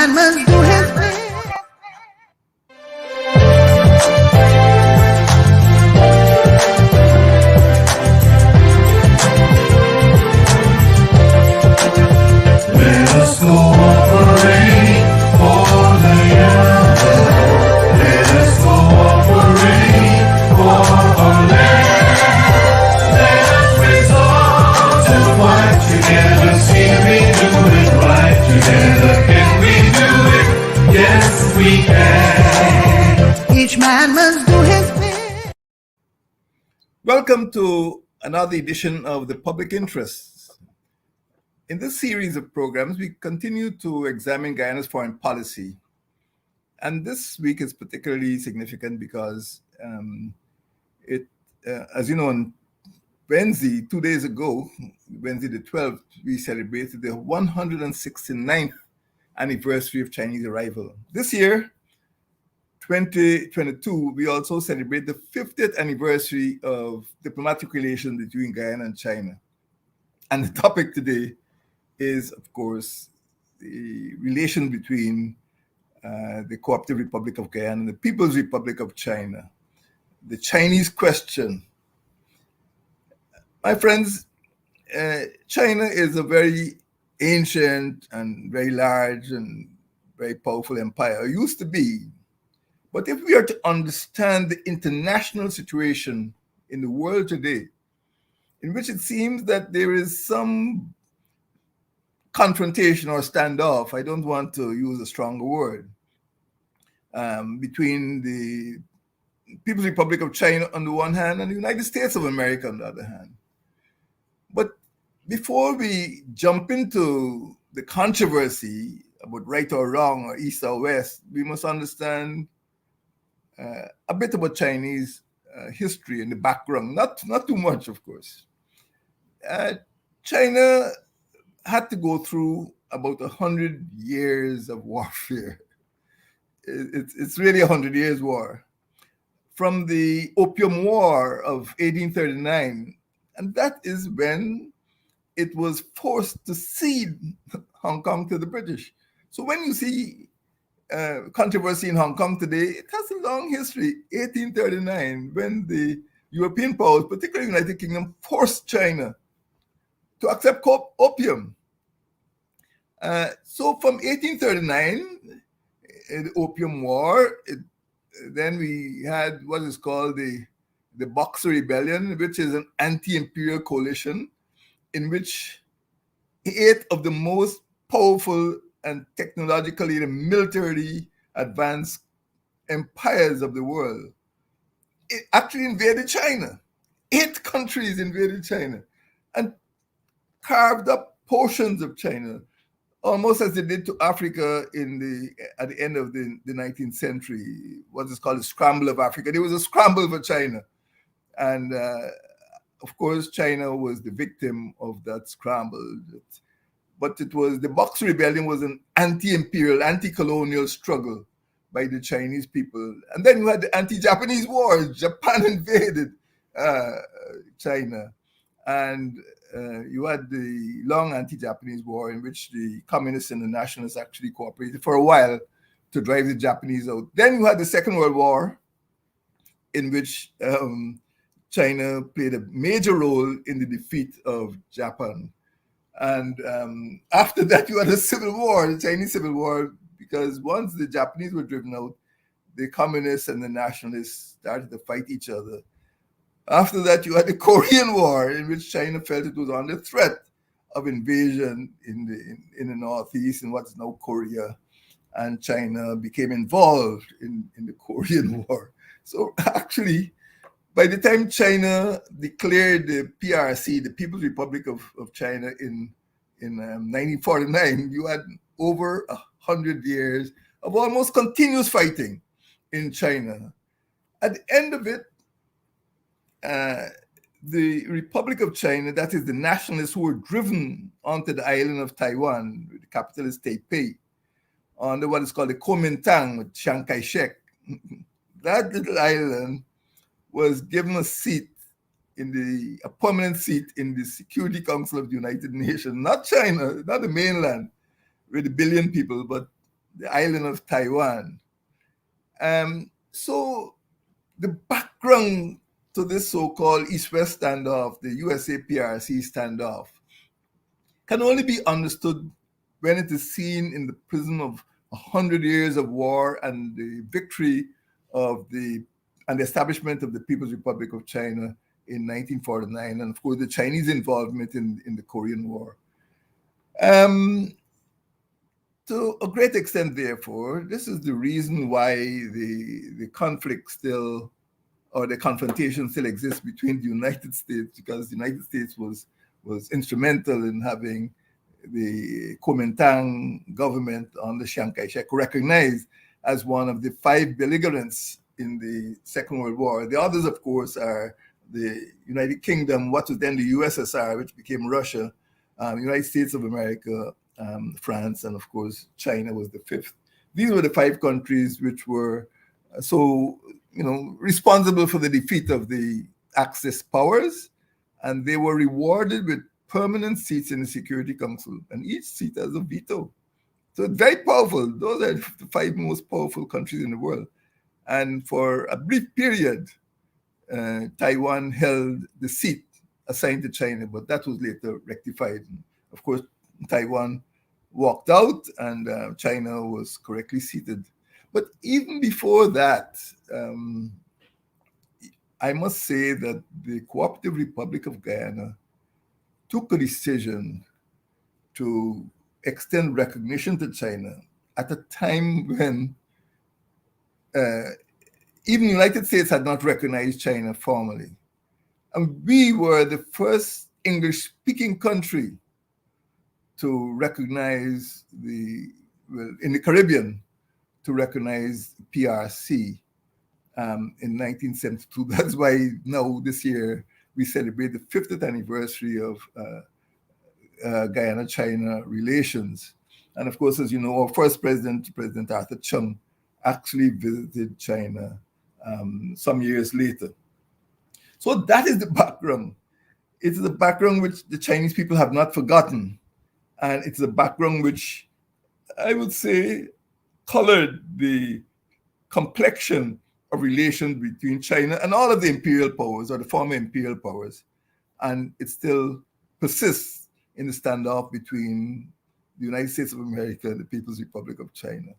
man must do his best. Let us cooperate for the younger. Let us cooperate for our land. Let us resolve to fight together. See we do it right together. Can we do it? Yes, we can. Each man must do his best. Welcome to another edition of The Public Interest. In this series of programs, we continue to examine Guyana's foreign policy. And this week is particularly significant because as you know, on Wednesday, 2 days ago, Wednesday the 12th, we celebrated the 169th anniversary of Chinese arrival. This year, 2022, we also celebrate the 50th anniversary of diplomatic relations between Guyana and China. And the topic today is, of course, the relation between the Cooperative Republic of Guyana and the People's Republic of China. The Chinese question. My friends, China is a very ancient and very large and very powerful empire. It used to be. But if we are to understand the international situation in the world today, in which it seems that there is some confrontation or standoff, I don't want to use a stronger word, between the People's Republic of China on the one hand and the United States of America on the other hand. But before we jump into the controversy about right or wrong or east or west, we must understand a bit about Chinese history and the background, not too much, of course. China had to go through about 100 years of warfare. It's really 100 years war. From the Opium War of 1839, and that is when it was forced to cede Hong Kong to the British. So when you see controversy in Hong Kong today, it has a long history. 1839, when the European powers, particularly the United Kingdom, forced China to accept opium. So from 1839, the Opium War, then we had what is called the Boxer Rebellion, which is an anti-imperial coalition in which 8 of the most powerful and technologically and militarily advanced empires of the world it actually invaded China. 8 countries invaded China and carved up portions of China, almost as they did to Africa at the end of the 19th century, what is called the Scramble of Africa. There was a scramble for China. And of course, China was the victim of that scramble. But it was the Boxer Rebellion was an anti-imperial, anti-colonial struggle by the Chinese people. And then you had the anti-Japanese wars. Japan invaded China. And you had the long anti-Japanese war in which the communists and the nationalists actually cooperated for a while to drive the Japanese out. Then you had the Second World War, in which China played a major role in the defeat of Japan. And after that, you had a civil war, the Chinese Civil War, because once the Japanese were driven out, the communists and the nationalists started to fight each other. After that, you had the Korean War, in which China felt it was under threat of invasion in the northeast, in what is now Korea, and China became involved in the Korean War. So actually, by the time China declared the PRC, the People's Republic of China, in 1949, you had over 100 years of almost continuous fighting in China. At the end of it, the Republic of China, that is the nationalists who were driven onto the island of Taiwan, the capital is Taipei, under what is called the Kuomintang with Chiang Kai-shek. That little island was given a permanent seat in the Security Council of the United Nations, not China, not the mainland with a billion people, but the island of Taiwan. So the background to this so-called East-West standoff, the USA-PRC standoff, can only be understood when it is seen in the prism of 100 years of war and the victory of the establishment of the People's Republic of China in 1949, and of course the Chinese involvement in the Korean War. To a great extent, therefore, this is the reason why the conflict still, or the confrontation still exists between the United States, because the United States was instrumental in having the Kuomintang government under Chiang Kai-shek recognized as one of the 5 belligerents in the Second World War. The others, of course, are the United Kingdom, what was then the USSR, which became Russia, United States of America, France, and of course, China was the 5th. These were the 5 countries which were responsible for the defeat of the Axis powers, and they were rewarded with permanent seats in the Security Council, and each seat has a veto. So it's very powerful. Those are the 5 most powerful countries in the world. And for a brief period, Taiwan held the seat assigned to China, but that was later rectified. Of course, Taiwan walked out and China was correctly seated. But even before that, I must say that the Cooperative Republic of Guyana took a decision to extend recognition to China at a time when even the United States had not recognized China formally. And we were the first English-speaking country to recognize in the Caribbean, to recognize PRC in 1972. That's why now this year we celebrate the 50th anniversary of Guyana-China relations. And of course, as you know, our first president, President Arthur Chung, actually visited China some years later. So that is the background. It's the background which the Chinese people have not forgotten. And it's the background which I would say colored the complexion of relations between China and all of the imperial powers, or the former imperial powers. And it still persists in the standoff between the United States of America and the People's Republic of China.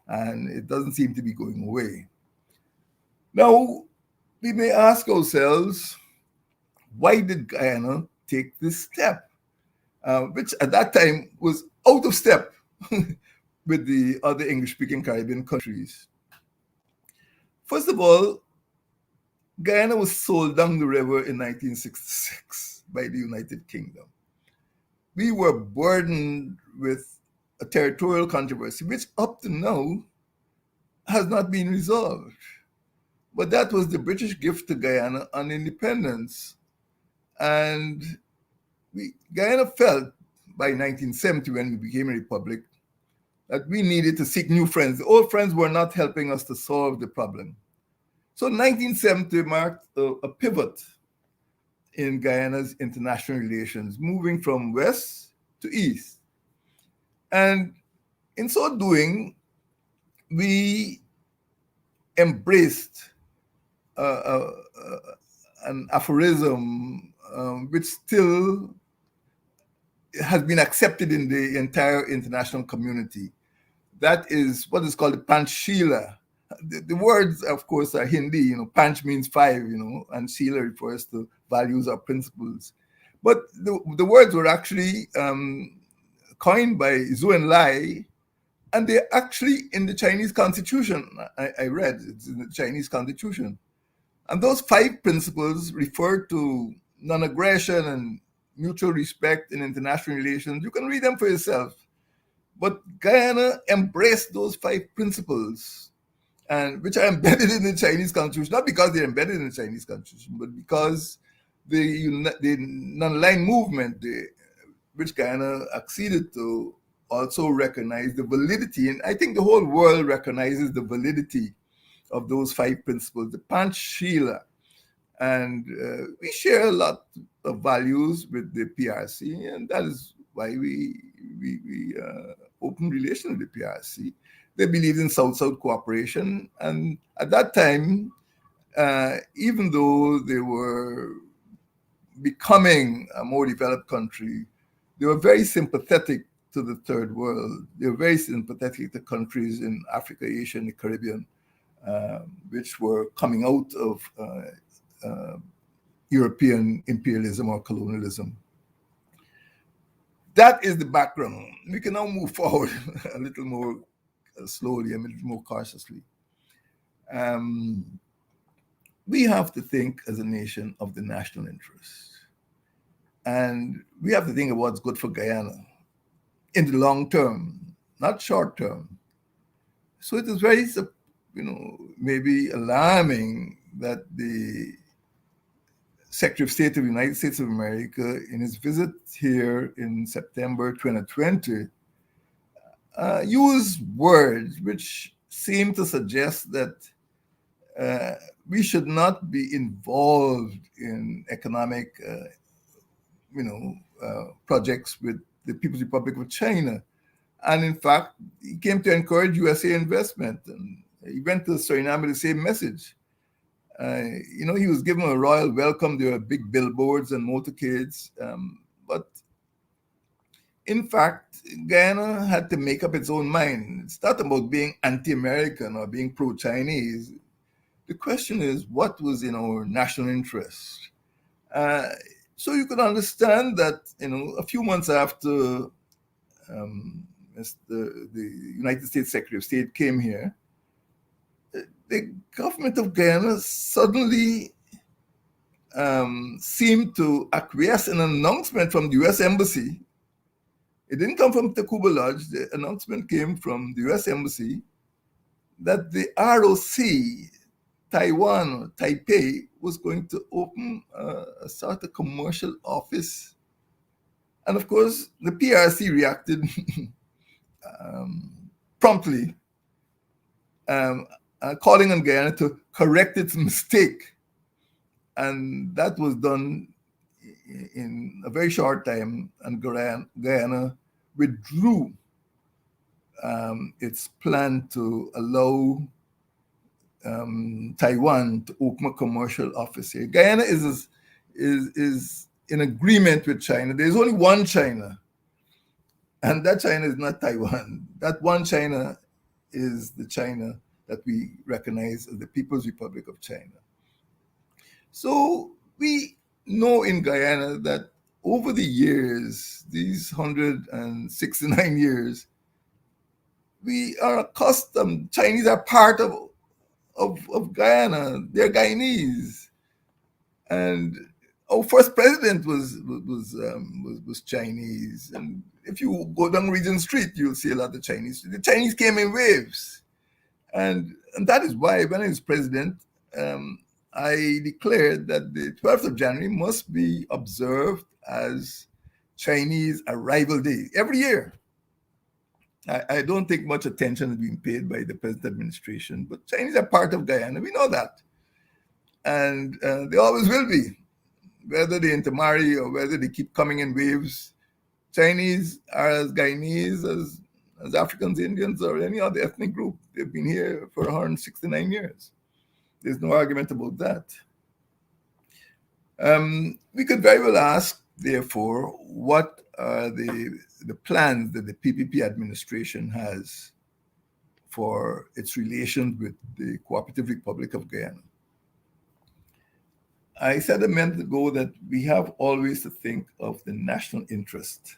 And it doesn't seem to be going away. Now, we may ask ourselves, why did Guyana take this step? Which at that time was out of step with the other English-speaking Caribbean countries. First of all, Guyana was sold down the river in 1966 by the United Kingdom. We were burdened with a territorial controversy, which up to now has not been resolved. But that was the British gift to Guyana on independence. And Guyana felt by 1970, when we became a republic, that we needed to seek new friends. The old friends were not helping us to solve the problem. So 1970 marked a pivot in Guyana's international relations, moving from west to east. And in so doing, we embraced an aphorism which still has been accepted in the entire international community. That is what is called the Panchshila. The words, of course, are Hindi. Panch means 5, and Shila refers to values or principles. But the words were actually coined by Zhou Enlai, and they're actually in the Chinese constitution. I read it's in the Chinese constitution. And those 5 principles refer to non-aggression and mutual respect in international relations. You can read them for yourself. But Guyana embraced those 5 principles, and which are embedded in the Chinese constitution, not because they're embedded in the Chinese constitution, but because the non-aligned movement, which Guyana acceded to, also recognized the validity, and I think the whole world recognizes the validity of those 5 principles, the Panchshila. And we share a lot of values with the PRC, and that is why we open relations with the PRC. They believed in South-South cooperation. And at that time, even though they were becoming a more developed country, they were very sympathetic to the third world. They were very sympathetic to countries in Africa, Asia, and the Caribbean, which were coming out of European imperialism or colonialism. That is the background. We can now move forward a little more slowly, a little more cautiously. We have to think as a nation of the national interest. And we have to think of what's good for Guyana in the long term, not short term. So it is very, maybe alarming that the Secretary of State of the United States of America, in his visit here in September 2020, used words which seem to suggest that we should not be involved in economic, projects with the People's Republic of China. And in fact, he came to encourage USA investment. And he went to Suriname with the same message. He was given a royal welcome. There were big billboards and motorcades. But in fact, Guyana had to make up its own mind. It's not about being anti-American or being pro-Chinese. The question is, what was in our national interest? So you could understand that, a few months after the United States Secretary of State came here, the government of Guyana suddenly seemed to acquiesce in an announcement from the U.S. Embassy. It didn't come from Tacuba Lodge. The announcement came from the U.S. Embassy that the ROC, Taiwan, or Taipei, was going to open a sort of commercial office. And of course, the PRC reacted promptly, calling on Guyana to correct its mistake. And that was done in a very short time, and Guyana withdrew its plan to allow Taiwan to open a commercial office here. Guyana is in agreement with China. There's only one China, and that China is not Taiwan. That one China is the China that we recognize as the People's Republic of China. So we know in Guyana that over the years, these 169 years, we are accustomed, Chinese are part of Guyana. They're Guyanese. And our first president was Chinese. And if you go down Regent Street, you'll see a lot of Chinese. The Chinese came in waves. And that is why when I was president, I declared that the 12th of January must be observed as Chinese Arrival Day every year. I don't think much attention is being paid by the present administration, but Chinese are part of Guyana. We know that. And they always will be, whether they intermarry or whether they keep coming in waves. Chinese are as Guyanese as Africans, Indians, or any other ethnic group. They've been here for 169 years. There's no argument about that. We could very well ask, therefore, what are the plans that the PPP administration has for its relations with the Cooperative Republic of Guyana. I said a minute ago that we have always to think of the national interest.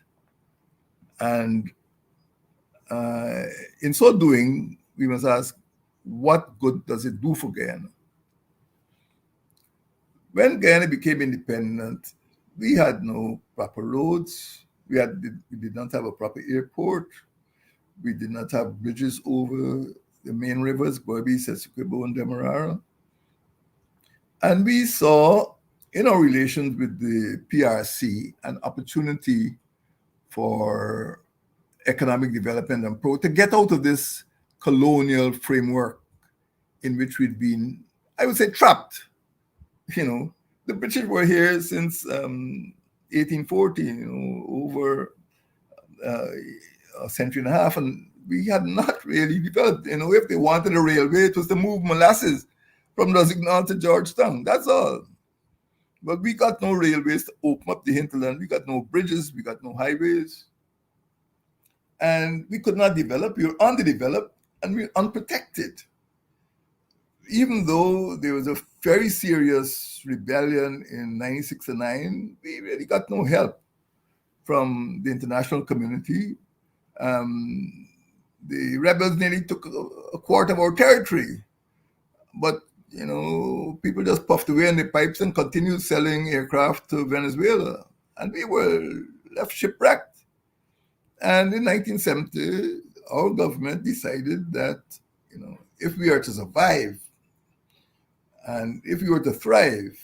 And in so doing, we must ask, what good does it do for Guyana? When Guyana became independent, we had no proper roads. We did not have a proper airport. We did not have bridges over the main rivers, Berbice, Essequibo, and Demerara. And we saw in our relations with the PRC an opportunity for economic development and to get out of this colonial framework in which we'd been, I would say, trapped. The British were here since 1840, over a century and a half, and we had not really developed. If they wanted a railway, it was to move molasses from Lusignan to Georgetown. That's all. But we got no railways to open up the hinterland. We got no bridges. We got no highways. And we could not develop. We were underdeveloped and we were unprotected. Even though there was a very serious rebellion in 1969, we really got no help from the international community. The rebels nearly took a quarter of our territory. But, people just puffed away in the pipes and continued selling aircraft to Venezuela. And we were left shipwrecked. And in 1970, our government decided that, if we are to survive and if we were to thrive,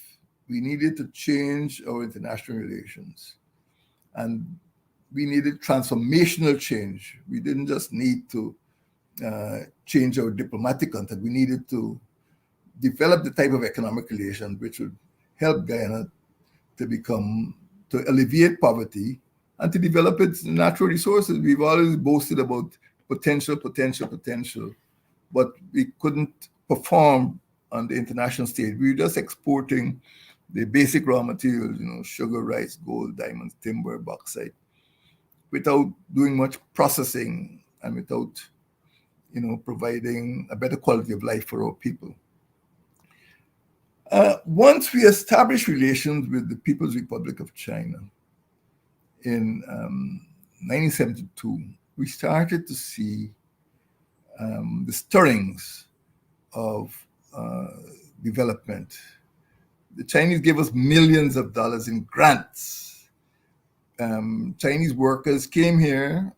we needed to change our international relations. And we needed transformational change. We didn't just need to change our diplomatic contact. We needed to develop the type of economic relations which would help Guyana to alleviate poverty and to develop its natural resources. We've always boasted about potential, but we couldn't perform on the international stage. We were just exporting the basic raw materials, sugar, rice, gold, diamonds, timber, bauxite, without doing much processing and without, providing a better quality of life for our people. Once we established relations with the People's Republic of China in 1972, we started to see the stirrings of development. The Chinese gave us millions of dollars in grants. Chinese workers came here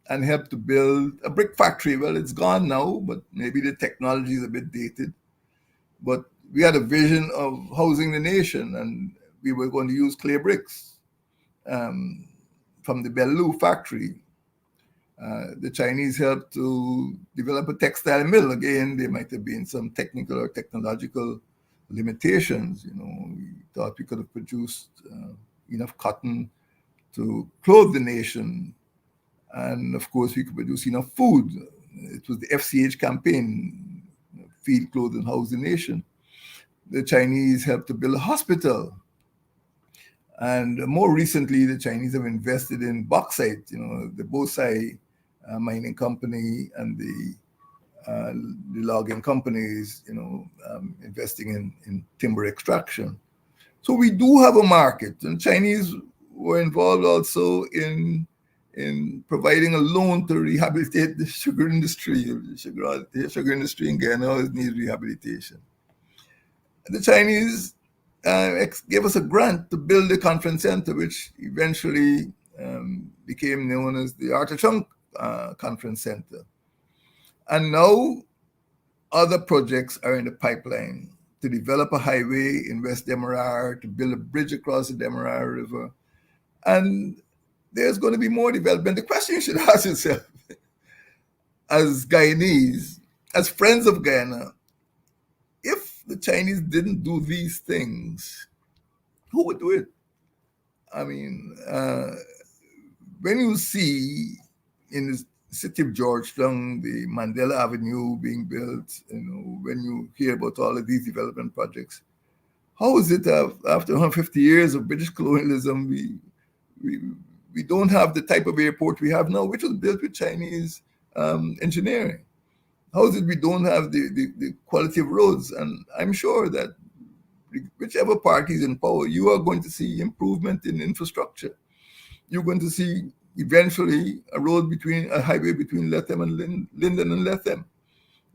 and helped to build a brick factory. Well, it's gone now, but maybe the technology is a bit dated. But we had a vision of housing the nation, and we were going to use clay bricks from the Belleau factory. The Chinese helped to develop a textile mill. Again, there might have been some technical or technological limitations. We thought we could have produced enough cotton to clothe the nation. And of course, we could produce enough food. It was the FCH campaign, feed, clothe, and house the nation. The Chinese helped to build a hospital. And more recently, the Chinese have invested in bauxite, the Bosai mining company and the logging companies, investing in timber extraction. So we do have a market, and Chinese were involved also in providing a loan to rehabilitate the sugar industry. The sugar industry in Guyana needs rehabilitation. The Chinese gave us a grant to build a conference center, which eventually became known as the Arthur Chung Conference Center. And now other projects are in the pipeline to develop a highway in West Demerara, to build a bridge across the Demerara River. And there's going to be more development. The question you should ask yourself, as Guyanese, as friends of Guyana, if the Chinese didn't do these things, who would do it? I mean, when you see in the city of Georgetown, the Mandela Avenue being built, when you hear about all of these development projects, how is it that after 150 years of British colonialism, we don't have the type of airport we have now, which was built with Chinese engineering? How is it we don't have the quality of roads? And I'm sure that whichever party is in power, you are going to see improvement in infrastructure. You're going to see eventually a highway between Letham and Linden and Letham.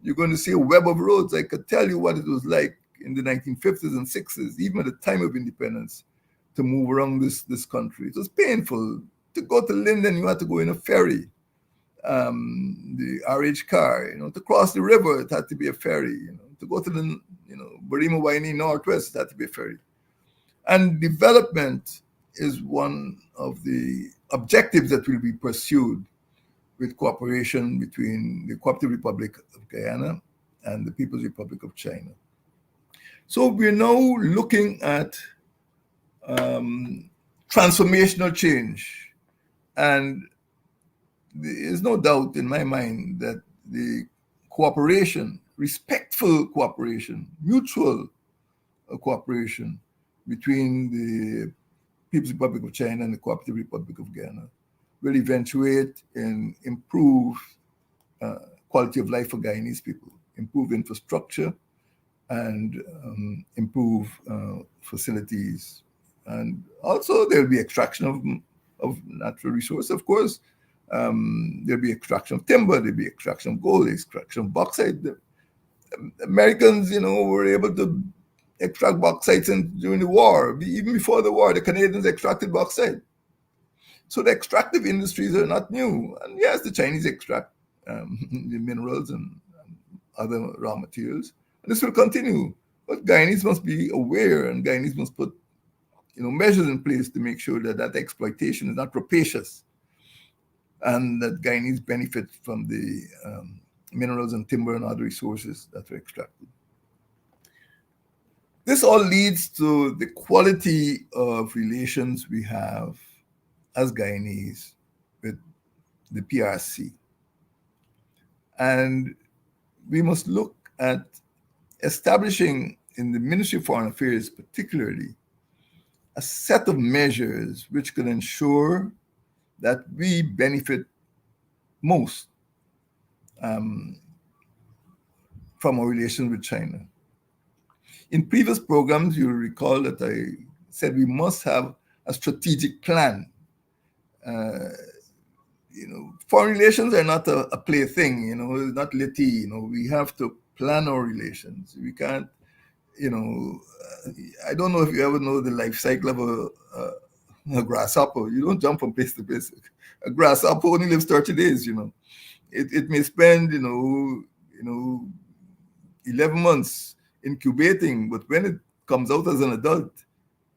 You're going to see a web of roads. I could tell you what it was like in the 1950s and 60s, even at the time of independence, to move around this country. It was painful. To go to Linden, you had to go in a ferry, the RH car. To cross the river, it had to be a ferry. To go to the Barima Waini Northwest, it had to be a ferry. And development is one of the objectives that will be pursued with cooperation between the Cooperative Republic of Guyana and the People's Republic of China. So we're now looking at transformational change. And there is no doubt in my mind that the cooperation, respectful cooperation, mutual cooperation between the People's Republic of China and the Cooperative Republic of Ghana will eventuate in improve quality of life for Guyanese people, improve infrastructure, and improve facilities. And also there'll be extraction of natural resources, of course. There'll be extraction of timber, there'll be extraction of gold, extraction of bauxite. The Americans, were able to extract bauxite during the war. Even before the war, the Canadians extracted bauxite. So the extractive industries are not new. And yes, the Chinese extract the minerals and other raw materials. And this will continue. But Guyanese must be aware, and Guyanese must put measures in place to make sure that exploitation is not rapacious, and that Guyanese benefit from the minerals and timber and other resources that are extracted. This all leads to the quality of relations we have as Guyanese with the PRC. And we must look at establishing in the Ministry of Foreign Affairs particularly a set of measures which can ensure that we benefit most from our relations with China. In previous programs, you'll recall that I said we must have a strategic plan. Foreign relations are not a plaything, it's not litty, we have to plan our relations. We can't, I don't know if you ever know the life cycle of a grasshopper. You don't jump from place to place. A grasshopper only lives 30 days, It may spend, 11 months incubating, but when it comes out as an adult,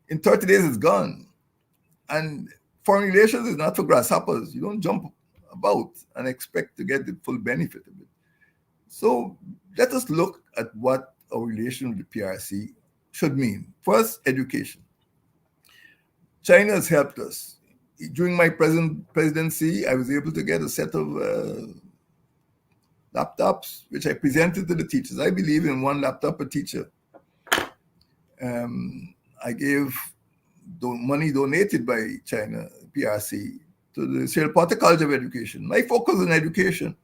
in 30 days it's gone. And foreign relations is not for grasshoppers. You don't jump about and expect to get the full benefit of it. So let us look at what our relation with the PRC should mean. First, education. China has helped us. During my presidency, I was able to get a set of laptops, which I presented to the teachers. I believe in one laptop per teacher. I gave money donated by China, PRC, to the Sierra Leone College of Education. My focus on education.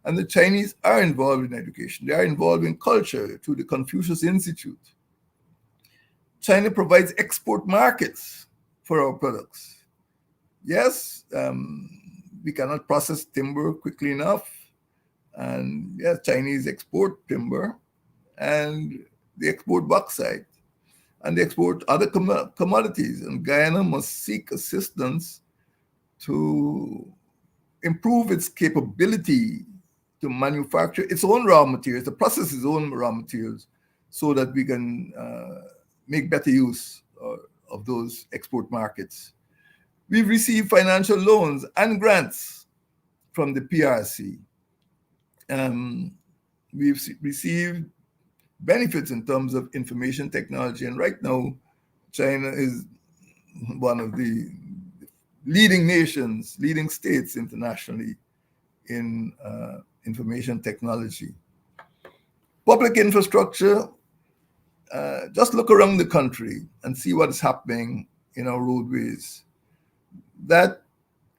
And the Chinese are involved in education. They are involved in culture through the Confucius Institute. China provides export markets for our products. Yes, we cannot process timber quickly enough. And yes, Chinese export timber and they export bauxite and they export other commodities. And Guyana must seek assistance to improve its capability to manufacture its own raw materials, to process its own raw materials, so that we can make better use of those export markets. We've received financial loans and grants from the PRC. We've received benefits in terms of information technology, and right now, China is one of the leading nations, leading states internationally in information technology. Public infrastructure, just look around the country and see what is happening in our roadways. That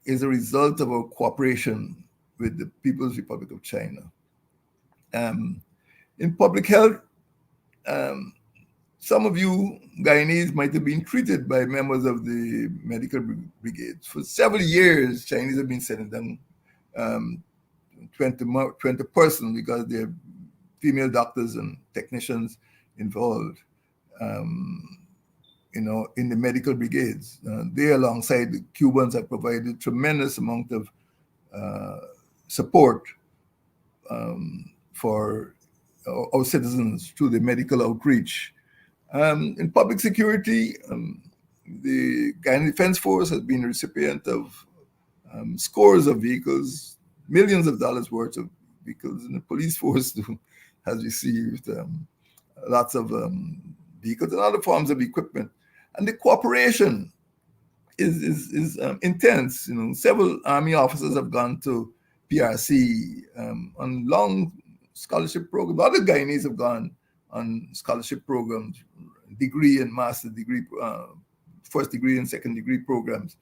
is a result of our cooperation with the People's Republic of China. In public health, some of you Guyanese might have been treated by members of the medical brigades. For several years, Chinese have been sending them 20 persons because they're female doctors and technicians involved, in the medical brigades. They, alongside the Cubans, have provided tremendous amount of support for our citizens through the medical outreach. In public security, the Guyana Defense Force has been a recipient of scores of vehicles, millions of dollars worth of vehicles, and the police force has received lots of vehicles and other forms of equipment. And the cooperation is intense. Several army officers have gone to PRC on long scholarship programs. Other Guyanese have gone on scholarship programs, degree and master degree, first degree and second degree programs.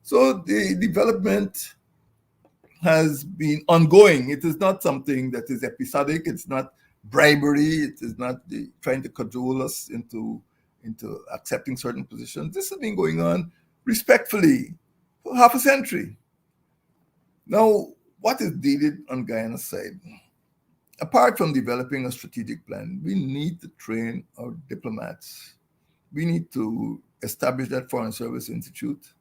So the development has been ongoing. It is not something that is episodic. It's not bribery. It is not trying to cajole us into accepting certain positions. This has been going on respectfully for half a century. Now, what is needed on Guyana's side? Apart from developing a strategic plan, we need to train our diplomats. We need to establish that Foreign Service Institute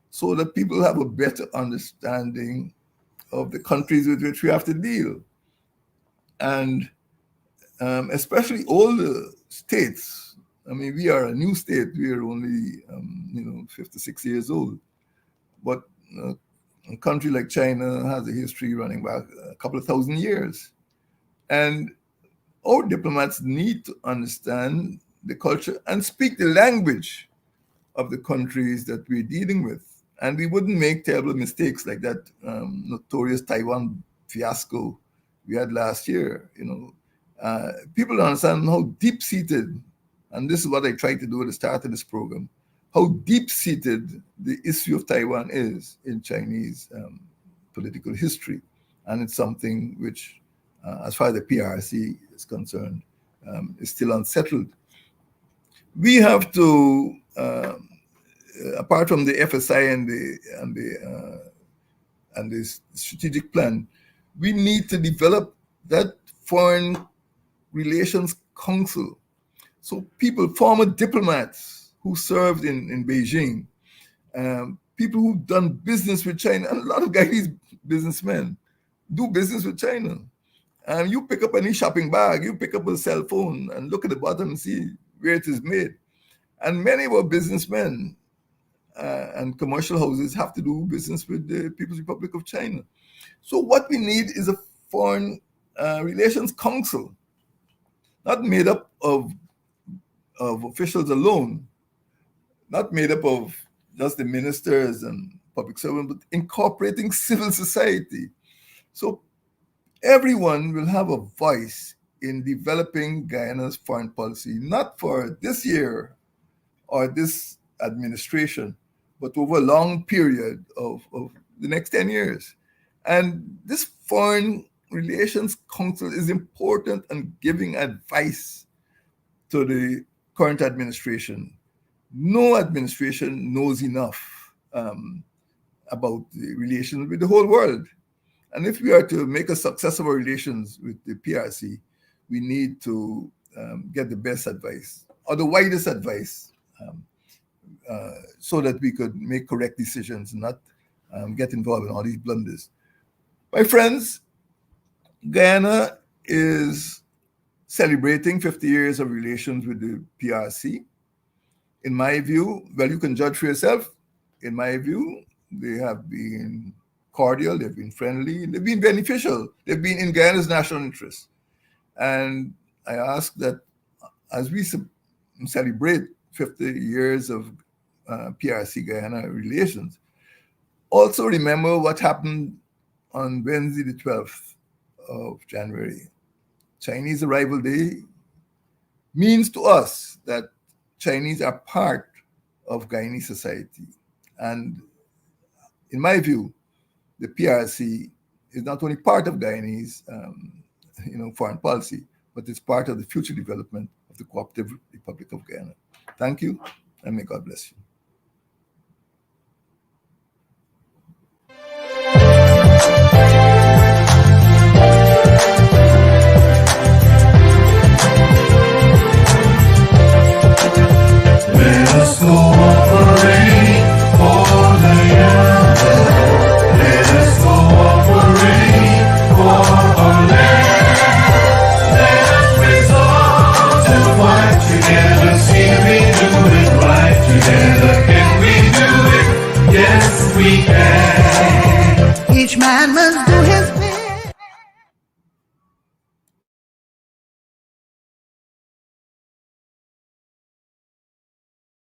so that people have a better understanding of the countries with which we have to deal. And especially all the states. I mean, we are a new state. We are only, 56 years old. But a country like China has a history running back a couple of thousand years. And our diplomats need to understand the culture and speak the language of the countries that we're dealing with. And we wouldn't make terrible mistakes like that notorious Taiwan fiasco we had last year. People don't understand how deep-seated, and this is what I tried to do at the start of this program, how deep-seated the issue of Taiwan is in Chinese political history. And it's something which, as far as the PRC is concerned, is still unsettled. We have to, apart from the FSI and the strategic plan, we need to develop that Foreign Relations Council. So people, former diplomats who served in Beijing, people who've done business with China, and a lot of Guyanese businessmen do business with China. You pick up any shopping bag, you pick up a cell phone and look at the bottom and see where it is made. And many of our businessmen and commercial houses have to do business with the People's Republic of China. So what we need is a Foreign Relations Council, not made up of officials alone, not made up of just the ministers and public servants, but incorporating civil society. So everyone will have a voice in developing Guyana's foreign policy, not for this year or this administration, but over a long period of the next 10 years. And this Foreign Relations Council is important in giving advice to the current administration. No administration knows enough about the relations with the whole world. And if we are to make a success of our relations with the PRC, we need to get the best advice or the widest advice so that we could make correct decisions and not get involved in all these blunders. My friends, Guyana is celebrating 50 years of relations with the PRC. In my view, well, you can judge for yourself. In my view, they have been cordial, they've been friendly, they've been beneficial, they've been in Guyana's national interest. And I ask that as we celebrate 50 years of PRC-Guyana relations, also remember what happened on Wednesday, the 12th of January. Chinese Arrival Day means to us that Chinese are part of Guyanese society. And in my view, the PRC is not only part of Guyanese foreign policy, but it's part of the future development of the Cooperative Republic of Guyana. Thank you, and may God bless you. Let us cooperate for the young. Let us cooperate for our land. Let us resolve to fight together. See we do it right together. Can we do it? Yes, we can. Each man must do his